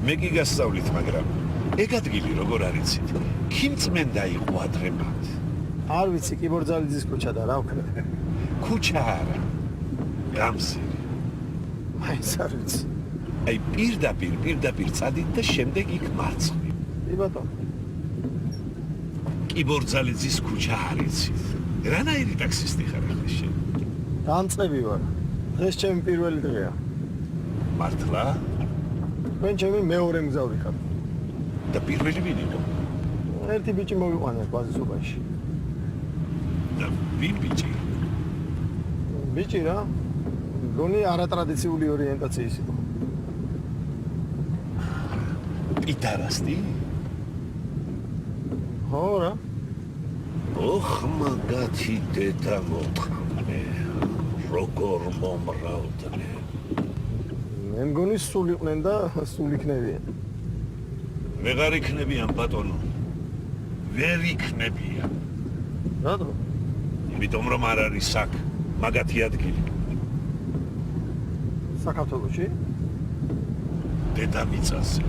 მე კი გასწავლით, მაგრამ ეგ ადგილი როგორ არიცით? ქიმწმენდა იყო ადრე მათ. არ ვიცი, კიბორძალიძის ქუჩა და რა ვქნა. ქუჩა არა. გამზირი. მაინც არ ვიცი. აი პირდაპირ წადით და შემდეგ იქ მარცხნივ. კი ბატონო. კიბორძალიძის ქუჩა არიცით. რანაირი ტაქსისტი ხარ ახლა შენ? დამწყები ვარ. დღეს ჩემი პირველი დღეა. მართლა? თქვენ ჩემი მეორე მგზავრი ხართ. და პირველი ვინ იყო? ერთი ბიჭი მოვიყვანეთ ბაზისობაში. და ვინ ბიჭი? ბიჭი რა? გონი არატრადიციული ორიენტაციის იყო. პიტარასტი? ხო რა? ოხ მაგათი დედა მოთხამე. როგორ მომრავდნენ. მე მგონი სულ იყვნენ და სულ იქნებიან. ვეღარ იქნებიან ბატონო. ვერ იქნებიან. რატო? იმიტომ რომ არ არის აქ მაგათი ადგილი. საქართველოში? დედამიწაზე.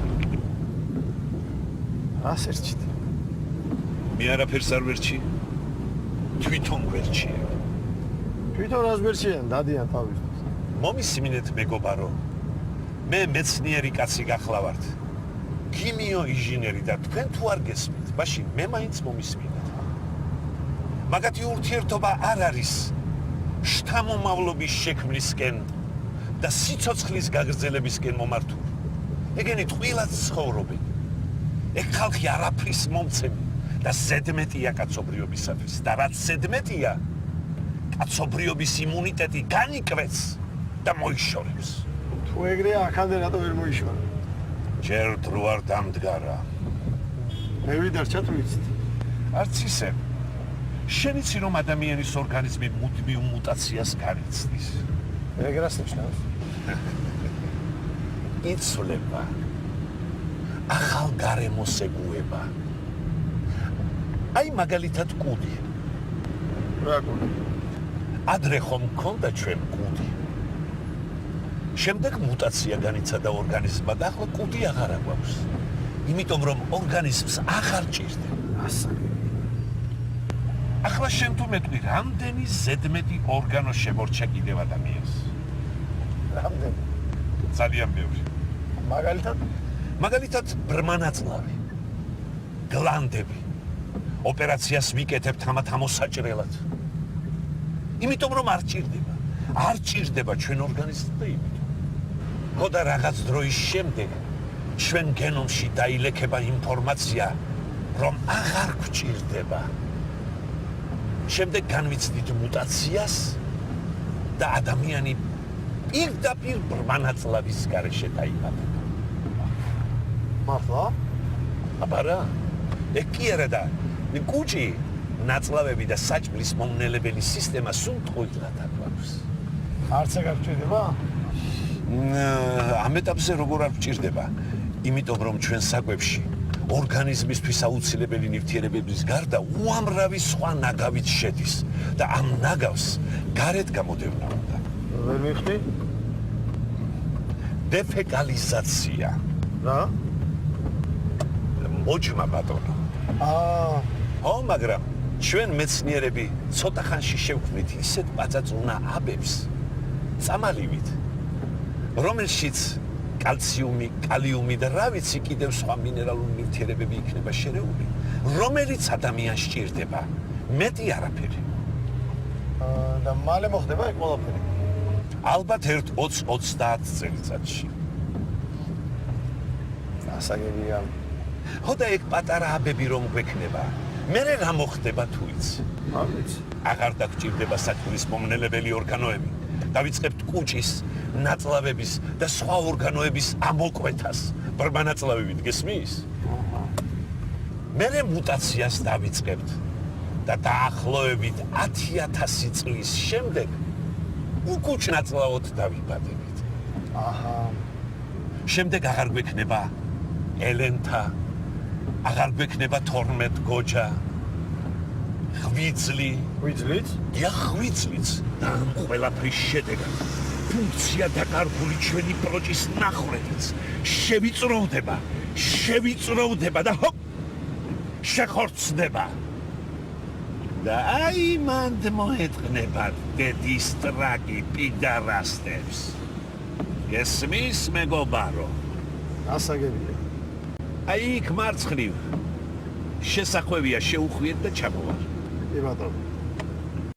რას ერჩით? მე არაფერს არ ვერჩი. თვითონ ვერჩი. თვითონ რას ვერჩიან, დადიან თავის. მომისმინეთ მეგობარო. მე მეცნიერი კაცი გახლავართ. ქიმიო ინჟინერი და თქვენ თუ არ გესმით, მაშინ მე მაინც მომისმინეთ. მაგათი ურთიერთობა არ არის შთამომავლობის შექმნისკენ და სიცოცხლის გაგრძელებისკენ მომართული. ეგენი ტყუილად ცხოვრობენ. ეგ ხალხი არაფრის მომცემი და ზედმეტია კაცობრიობისათვის და რაც ზედმეტია, კაცობრიობის იმუნიტეტი განიკვეთს და მოიშორებს. თუ ეგრეა, აქამდე რატო ვერ მოიშორა? ჯერ დრო არ დამდგარა. მე ვიდარჩა თუ ვიცით. არც ისე. შენ იცი რომ ადამიანის ორგანიზმი მუდმივ მუტაციას განიცდის. ეგ რას ნიშნავს? იცვლება. ახალ გარემოს ეგუება. აი მაგალითად კუდი. რა კუდი? ადრე ხომ მქონდა ჩვენ კუდი. შემდეგ მუტაცია განიცადა ორგანიზმმა და ახლა კუდი აღარ აქვს. იმიტომ რომ ორგანიზმს აღარ ჭირდება. ასაკი. ახლა შენ თუ მეტყვი, რამდენი ზედმეტი ორგანო შემორჩა კიდევ ადამიანს? რამდენი? ძალიან ბევრი. მაგალითად ბრმანაწლავი, გლანდები. ოპერაციას ვიკეთებთ ამათ ამოსაჭრელად. იმიტომ რომ არ ჭირდება ჩვენ ორგანიზმს და იმიტომ. ხო და რაღაც დროის შემდეგ ჩვენ გენომში დაილექება ინფორმაცია, რომ აღარ გვჭირდება. შემდეგ განვიცდით მუტაციას და ადამიანი პირდაპირ ბრმანაწლავის გარეშე დაიბადება. მართლა? აბა რა, ეგ კი არა და კუჭი, ნაწლავები და საჭმლის მომნელებელი სისტემა სულ ტყუილად აქვს. არც ეგ არ გვჭირდება? ამ ეტაპზე როგორ არ გვჭირდება? იმიტომ რომ ჩვენ საკვებში ორგანიზმისთვის აუცილებელი ნივთიერებების გარდა უამრავი სხვა ნაგავიც შედის და ამ ნაგავს გარეთ გამოდევნა უნდა. ვერ მივხვდი? დეფეკალიზაცია. რა? მოჯმა ბატონო. ხო, მაგრამ ჩვენ მეცნიერები ცოტა ხანში შევქმნით ისეთ პაწაწუნა აბებს წამალივით, რომელშიც კალციუმი, კალიუმი და რა ვიცი კიდევ სხვა მინერალური ნივთიერებები იქნება შერეული, რომელიც ადამიანს სჭირდება, მეტი არაფერი. და მალე მოხდება ეგ ყველაფერი? ალბათ 1-20 წელიწადში. ასაგებია. ხო და ეგ პატარა აბები რომ გვექნება, მერე რა მოხდება თუ იცი? არ ვიცი. აღარ დაგჭირდება საჭმლის მომნელებელი ორგანოები. დავიწყებთ კუჭის, ნაწლავების და სხვა ორგანოების ამოკვეთას. ბრმანაწლავებით გესმის? მერე მუტაციას დავიწყებთ და დაახლოებით 10,000 წლის შემდეგ უკუჭნაწლავად დავიბადებით. აჰა. შემდეგ აღარ გვექნება ელენთა, აღარ გვექნება 12 გოჯა. ღვიძლი. ღვიძლიც? დიახ, ღვიძლიც. და ამ ყველაფრის შედეგად ფუნქცია დაკარგული ჩვენი პროჭის ნახრეთიც შევიწროვდება და ჰოპ შეხორცდება და აი მანდ მოეტყნება დედის ტრაკი პიდარასტებს გესმის მეგობარო ასაგებია. აი იქ მარცხნივ შესახვევია შეუხვიეთ და ჩამოვარ კი ბატონო.